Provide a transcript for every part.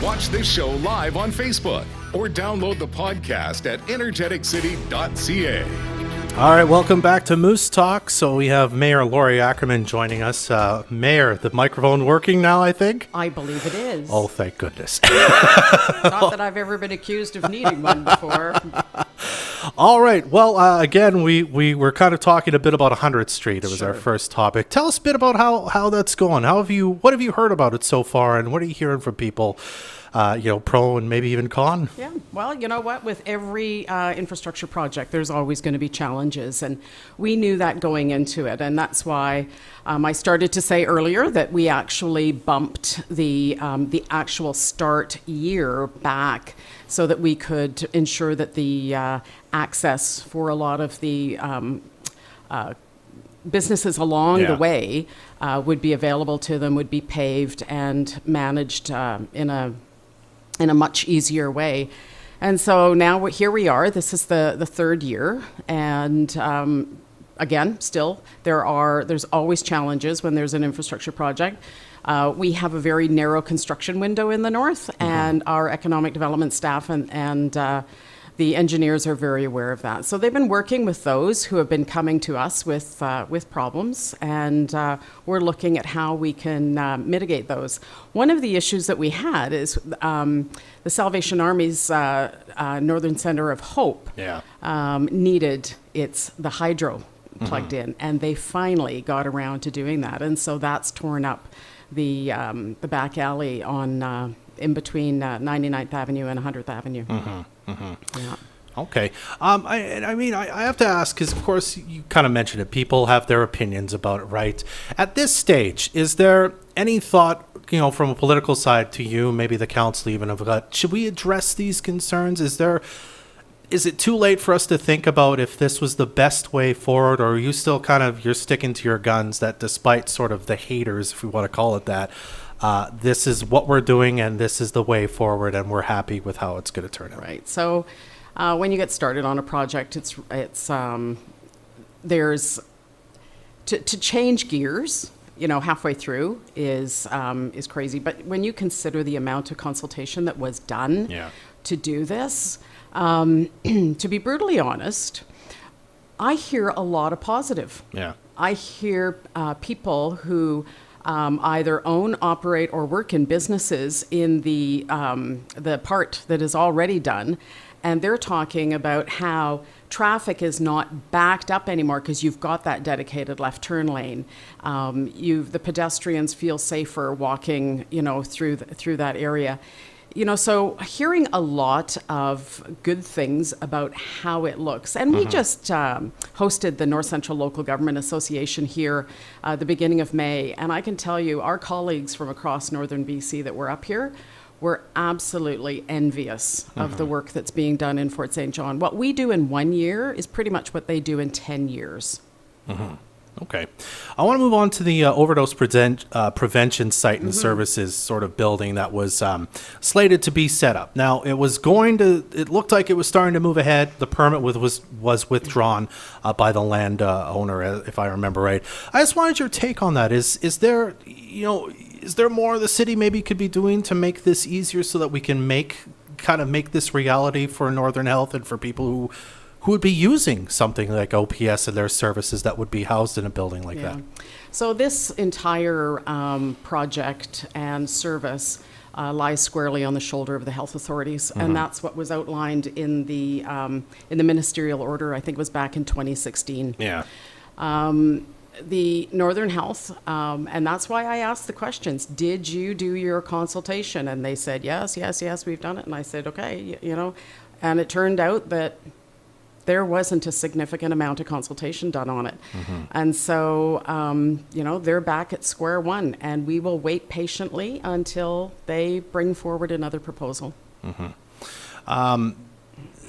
Watch this show live on Facebook or download the podcast at energeticcity.ca. All right, welcome back to Moose Talk. So we have Mayor Lori Ackerman joining us. Mayor, the microphone working now, I think? I believe it is. Oh, thank goodness. Not that I've ever been accused of needing one before. All right. Well, again, we were kind of talking a bit about 100th Street. It was Sure. our first topic. Tell us a bit about how that's going. What have you heard about it so far, and what are you hearing from people, pro and maybe even con? Yeah, well, you know what? With every infrastructure project, there's always going to be challenges, and we knew that going into it, and that's why I started to say earlier that we actually bumped the actual start year back so that we could ensure that the access for a lot of the businesses along the way would be available to them, would be paved and managed in a much easier way. And so now here we are. This is the third year. And again, still, there's always challenges when there's an infrastructure project. We have a very narrow construction window in the north, and our economic development staff and the engineers are very aware of that. So they've been working with those who have been coming to us with problems, and we're looking at how we can mitigate those. One of the issues that we had is the Salvation Army's Northern Center of Hope needed the hydro plugged in, and they finally got around to doing that, and so that's torn up the back alley on in between 99th Avenue and 100th Avenue. Yeah. Okay. I have to ask, because, of course, you kind of mentioned it. People have their opinions about it, right? At this stage, is there any thought, from a political side to you, maybe the council even, of should we address these concerns? Is it too late for us to think about if this was the best way forward, or are you still you're sticking to your guns that despite sort of the haters, if we want to call it that, this is what we're doing and this is the way forward and we're happy with how it's going to turn out? Right. So when you get started on a project, there's to change gears, halfway through is crazy. But when you consider the amount of consultation that was done to do this, to be brutally honest, I hear a lot of positive. Yeah. I hear people who either own, operate, or work in businesses in the part that is already done, and they're talking about how traffic is not backed up anymore because you've got that dedicated left turn lane. The pedestrians feel safer walking, through that area. So hearing a lot of good things about how it looks. And we just hosted the North Central Local Government Association here the beginning of May. And I can tell you, our colleagues from across northern BC that were up here were absolutely envious of the work that's being done in Fort St. John. What we do in 1 year is pretty much what they do in 10 years. Okay. I want to move on to the overdose prevention site and services sort of building that was slated to be set up. Now, it looked like it was starting to move ahead. The permit was withdrawn by the land owner, if I remember right. I just wanted your take on that. Is there more the city maybe could be doing to make this easier so that we can make this reality for Northern Health and for people who would be using something like OPS and their services that would be housed in a building like that? So this entire project and service lies squarely on the shoulder of the health authorities, and that's what was outlined in the ministerial order. I think it was back in 2016. Yeah. The Northern Health, and that's why I asked the questions. Did you do your consultation? And they said yes, we've done it. And I said, okay, and it turned out that there wasn't a significant amount of consultation done on it. And so, they're back at square one, and we will wait patiently until they bring forward another proposal.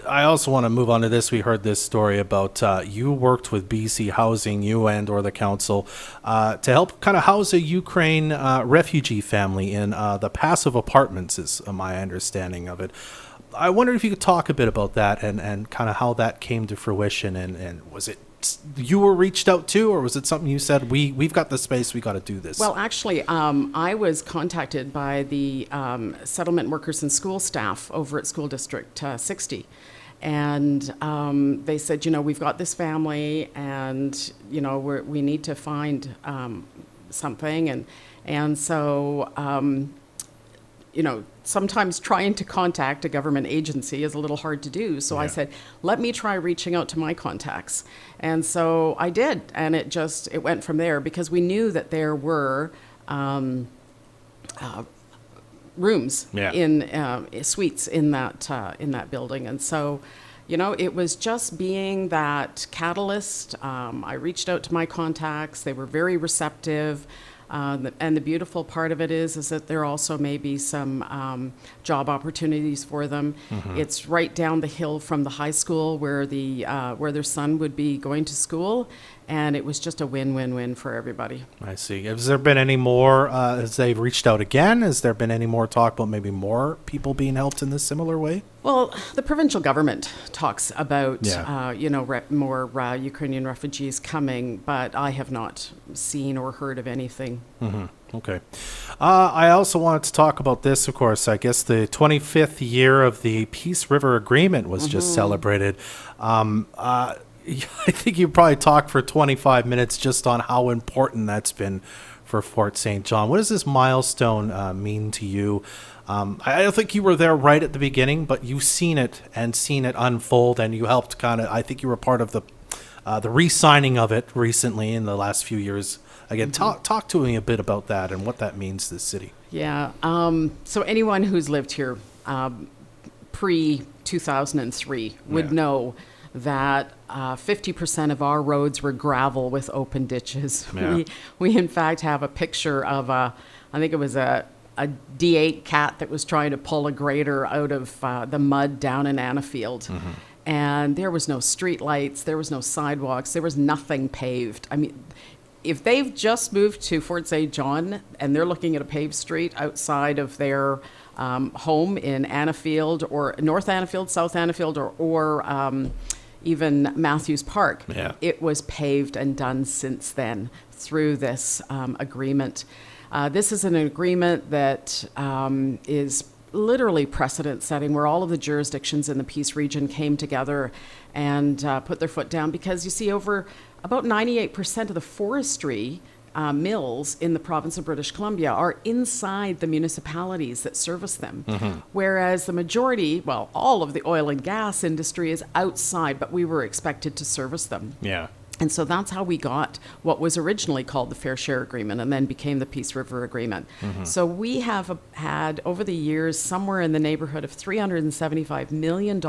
I also want to move on to this. We heard this story about you worked with BC Housing, you and/or the council, to help kind of house a Ukraine refugee family in the passive apartments, is my understanding of it. I wonder if you could talk a bit about that and kind of how that came to fruition, and was it you were reached out to, or was it something you said, we've got the space, we got to do this? Well, actually, I was contacted by the settlement workers and school staff over at School District 60. And they said, we've got this family, and, we need to find something. And so, sometimes trying to contact a government agency is a little hard to do. So I said, let me try reaching out to my contacts. And so I did. And it went from there, because we knew that there were rooms in suites in that building. And so, it was just being that catalyst. I reached out to my contacts. They were very receptive. And the beautiful part of it is that there also may be some job opportunities for them. Mm-hmm. It's right down the hill from the high school where their son would be going to school, and it was just a win-win-win for everybody. I see. Has there been any more, as they've reached out again, has there been any more talk about maybe more people being helped in this similar way? Well, the provincial government talks about, more Ukrainian refugees coming, but I have not seen or heard of anything. Mm-hmm. Okay. I also wanted to talk about this, of course. I guess the 25th year of the Peace River Agreement was just celebrated. I think you probably talked for 25 minutes just on how important that's been for Fort St. John. What does this milestone mean to you? I don't think you were there right at the beginning, but you've seen it unfold, and you helped I think you were part of the re-signing of it recently in the last few years. Again, talk to me a bit about that and what that means to the city. Yeah. So anyone who's lived here pre-2003 would know that 50% of our roads were gravel with open ditches. Yeah. We in fact have a picture of I think it was a D8 cat that was trying to pull a grader out of the mud down in Annafield. Mm-hmm. And there was no street lights, there was no sidewalks, there was nothing paved. I mean, if they've just moved to Fort St. John and they're looking at a paved street outside of their home in Annafield or North Annafield, South Annafield, or even Matthews Park, it was paved and done since then through this agreement. This is an agreement that is literally precedent-setting, where all of the jurisdictions in the Peace region came together and put their foot down, because you see about 98% of the forestry mills in the province of British Columbia are inside the municipalities that service them, whereas the majority, all of the oil and gas industry is outside, but we were expected to service them. Yeah. And so that's how we got what was originally called the Fair Share Agreement and then became the Peace River Agreement. Mm-hmm. So we have had, over the years, somewhere in the neighborhood of $375 million.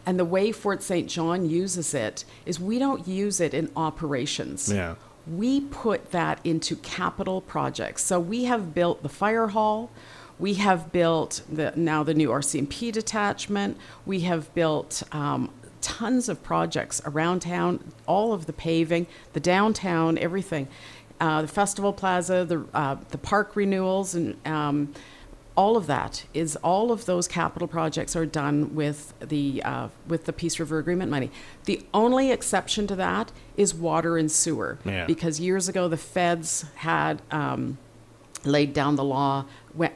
And the way Fort St. John uses it is we don't use it in operations. Yeah. We put that into capital projects. So we have built the fire hall. We have built now the new RCMP detachment. We have built tons of projects around town, all of the paving, the downtown, everything. The Festival Plaza, the park renewals, and all of that is, all of those capital projects are done with the Peace River Agreement money. The only exception to that is water and sewer, because years ago the feds had laid down the law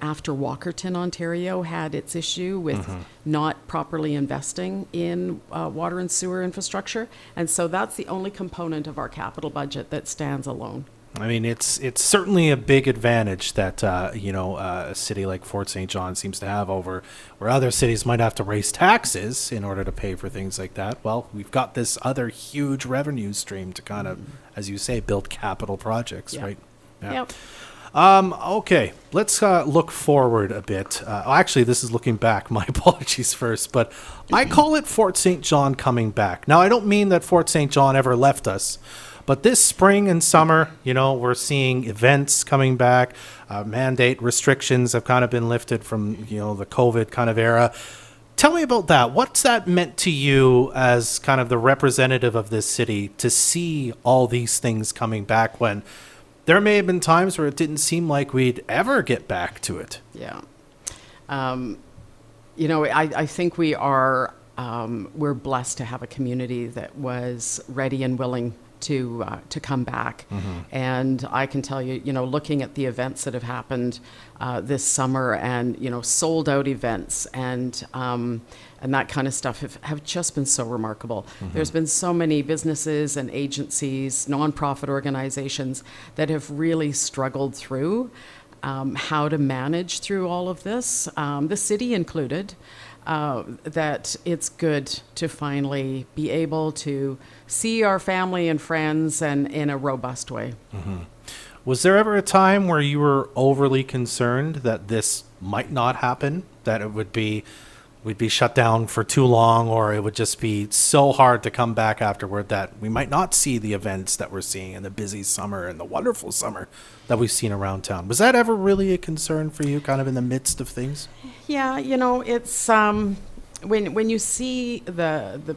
after Walkerton, Ontario had its issue with not properly investing in water and sewer infrastructure. And so that's the only component of our capital budget that stands alone. I mean, it's certainly a big advantage that, a city like Fort St. John seems to have over where other cities might have to raise taxes in order to pay for things like that. Well, we've got this other huge revenue stream to kind of, as you say, build capital projects, right? Yeah. Yep. Okay, let's look forward a bit. Actually, this is looking back. My apologies first, but I call it Fort St. John coming back. Now, I don't mean that Fort St. John ever left us, but this spring and summer, we're seeing events coming back. Mandate restrictions have kind of been lifted from, the COVID kind of era. Tell me about that. What's that meant to you as kind of the representative of this city to see all these things coming back when there may have been times where it didn't seem like we'd ever get back to it? Yeah. I think we are we're blessed to have a community that was ready and willing to come back. And I can tell you, looking at the events that have happened this summer, and sold out events, and that kind of stuff have just been so remarkable. There's been so many businesses and agencies, nonprofit organizations that have really struggled through how to manage through all of this, the city included. That it's good to finally be able to see our family and friends and in a robust way. Was there ever a time where you were overly concerned that this might not happen, that it would be, we'd be shut down for too long, or it would just be so hard to come back afterward that we might not see the events that we're seeing in the busy summer and the wonderful summer that we've seen around town? Was that ever really a concern for you, kind of in the midst of things? Yeah, it's when you see the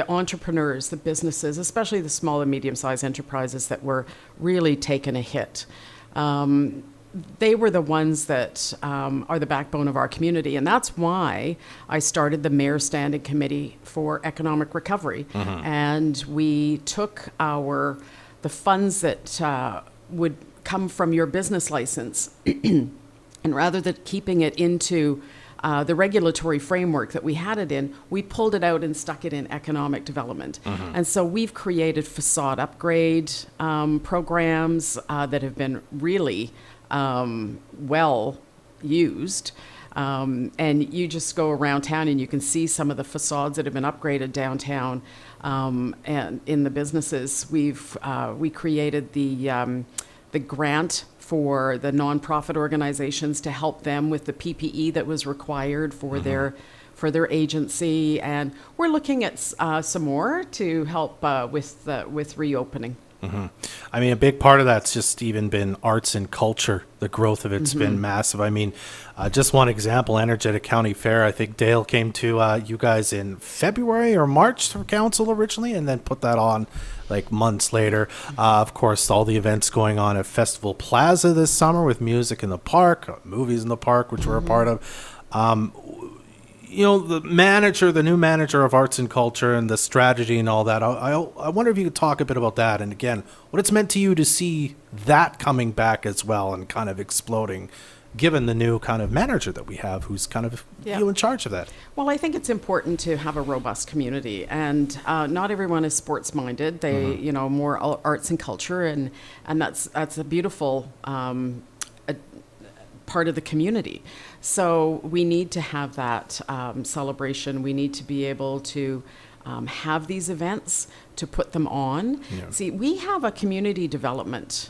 entrepreneurs, the businesses, especially the small and medium-sized enterprises that were really taking a hit. They were the ones that are the backbone of our community, and that's why I started the Mayor Standing Committee for Economic Recovery. And we took the funds that would come from your business license, and rather than keeping it into the regulatory framework that we had it in, we pulled it out and stuck it in economic development. And so we've created facade upgrade programs that have been really well used. And you just go around town and you can see some of the facades that have been upgraded downtown. And in the businesses, we created the grant for the nonprofit organizations to help them with the PPE that was required for their agency, and we're looking at some more to help with reopening. I mean, a big part of that's just even been arts and culture. The growth of it's been massive. I mean, just one example, Energetic County Fair. I think Dale came to you guys in February or March for council originally, and then put that on like months later. Of course, all the events going on at Festival Plaza this summer with music in the park, movies in the park, which we're a part of. The new manager of arts and culture and the strategy and all that, I wonder if you could talk a bit about that. And again, what it's meant to you to see that coming back as well and kind of exploding, given the new kind of manager that we have who's kind of you in charge of that. Well, I think it's important to have a robust community, and not everyone is sports minded. They, more arts and culture, and that's a beautiful part of the community. So we need to have that celebration. We need to be able to have these events, to put them on. See, we have a community development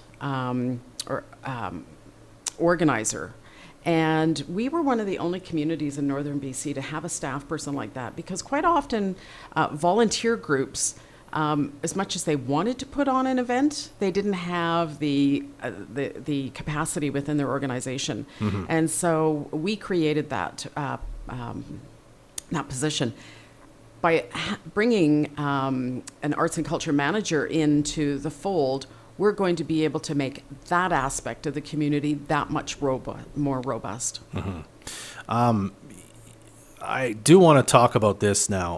organizer, and we were one of the only communities in northern BC to have a staff person like that, because quite often volunteer groups, as much as they wanted to put on an event, they didn't have the capacity within their organization. And so we created that position by bringing an arts and culture manager into the fold. We're going to be able to make that aspect of the community that much more robust. I do want to talk about this now,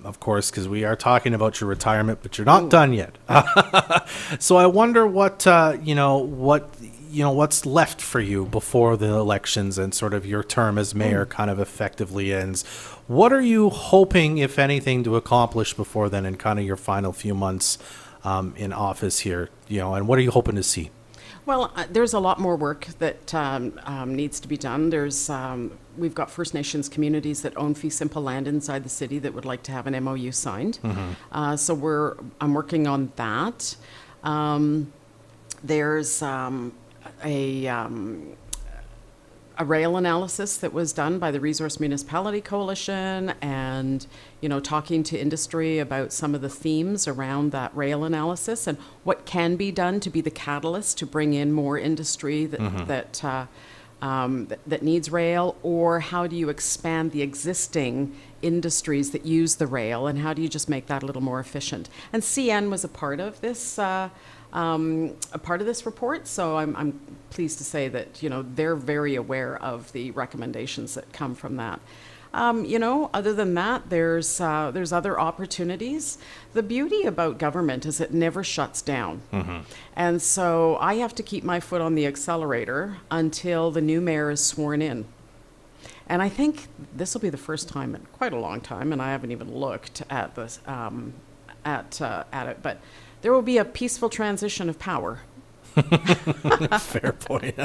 of course, because we are talking about your retirement, but you're not done yet. So I wonder what's left for you before the elections and sort of your term as mayor kind of effectively ends. What are you hoping, if anything, to accomplish before then in kind of your final few months in office here, and what are you hoping to see? Well, there's a lot more work that needs to be done. We've got First Nations communities that own fee simple land inside the city that would like to have an MOU signed. So I'm working on that. There's a rail analysis that was done by the Resource Municipality Coalition, and talking to industry about some of the themes around that rail analysis and what can be done to be the catalyst to bring in more industry that needs rail, or how do you expand the existing industries that use the rail, and how do you just make that a little more efficient? And CN was a part of this report, so I'm pleased to say that they're very aware of the recommendations that come from that. Other than that, there's other opportunities. The beauty about government is it never shuts down. And so I have to keep my foot on the accelerator until the new mayor is sworn in. And I think this will be the first time in quite a long time, and I haven't even looked at this at it, but there will be a peaceful transition of power. Fair point.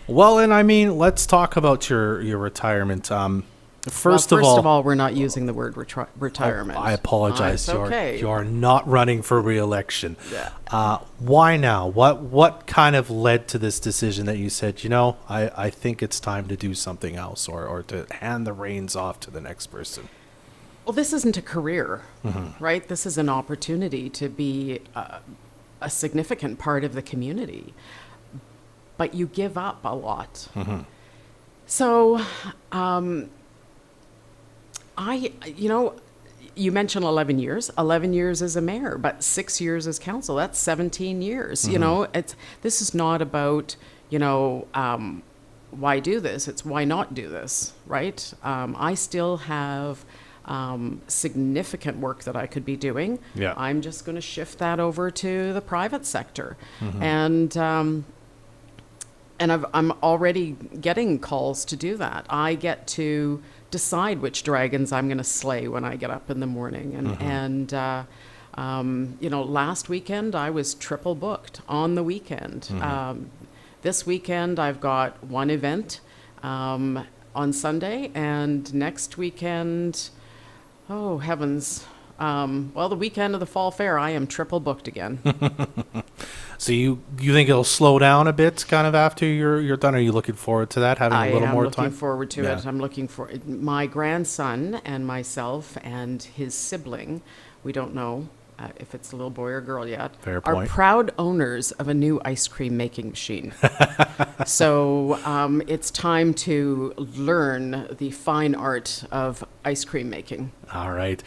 Well, and I mean, let's talk about your retirement. First of all, we're not using the word retirement. I apologize. It's okay. You're not running for re-election. Yeah. Why now? What kind of led to this decision that you said, I think it's time to do something else, or to hand the reins off to the next person? Well, this isn't a career, right? This is an opportunity to be a significant part of the community, but you give up a lot. So, you mentioned 11 years. 11 years as a mayor, but 6 years as council. That's 17 years. This is not about, why do this? It's why not do this, right? I still have significant work that I could be doing. Yeah. I'm just going to shift that over to the private sector. And I'm already getting calls to do that. I get to decide which dragons I'm going to slay when I get up in the morning. And last weekend I was triple booked on the weekend. This weekend I've got one event on Sunday, and next weekend, oh heavens, the weekend of the Fall Fair, I am triple booked again. So you think it'll slow down a bit kind of after you're done? Are you looking forward to that, having a little more time? I'm looking forward to it. I'm looking for my grandson and myself and his sibling. We don't know if it's a little boy or girl yet. Fair point. Are proud owners of a new ice cream making machine. So it's time to learn the fine art of ice cream making. All right.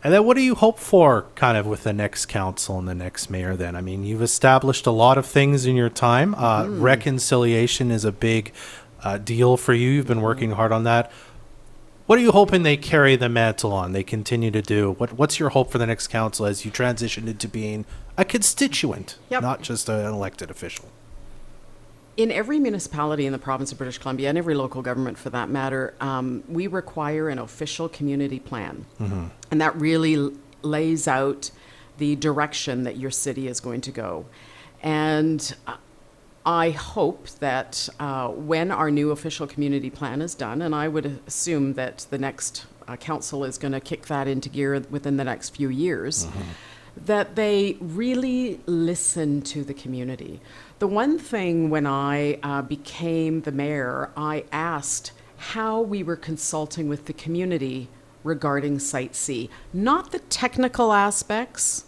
And then what do you hope for kind of with the next council and the next mayor then? I mean, you've established a lot of things in your time. Reconciliation is a big deal for you. You've been working hard on that. What are you hoping they carry the mantle on, they continue to do? What's your hope for the next council as you transition into being a constituent, not just an elected official? In every municipality in the province of British Columbia, and every local government for that matter, we require an official community plan. And that really lays out the direction that your city is going to go. And I hope that when our new official community plan is done, and I would assume that the next council is going to kick that into gear within the next few years, that they really listen to the community. The one thing when I became the mayor, I asked how we were consulting with the community regarding Site C. Not the technical aspects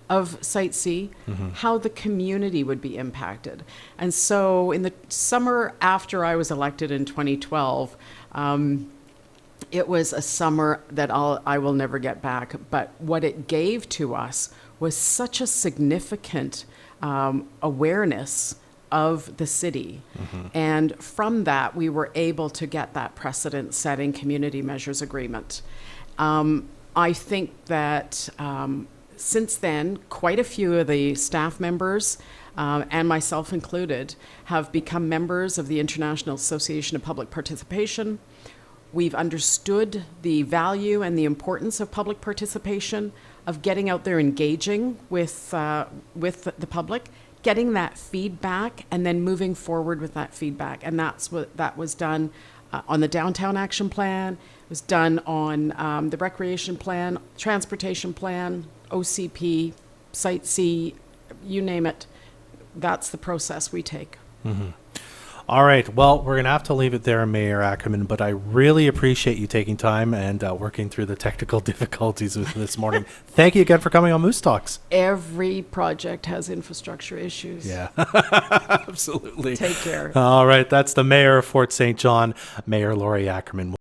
of Site C, how the community would be impacted. And so in the summer after I was elected in 2012, it was a summer that I will never get back. But what it gave to us was such a significant awareness of the city. And from that, we were able to get that precedent-setting community measures agreement. I think that since then, quite a few of the staff members, and myself included, have become members of the International Association of Public Participation. We've understood the value and the importance of public participation, of getting out there engaging with the public, getting that feedback, and then moving forward with that feedback. And that was done on the Downtown Action Plan, it was done on the Recreation Plan, Transportation Plan, OCP, Site C, you name it. That's the process we take. All right. Well, we're going to have to leave it there, Mayor Ackerman, but I really appreciate you taking time and working through the technical difficulties with this morning. Thank you again for coming on Moose Talks. Every project has infrastructure issues. Yeah, absolutely. Take care. All right. That's the mayor of Fort St. John, Mayor Lori Ackerman.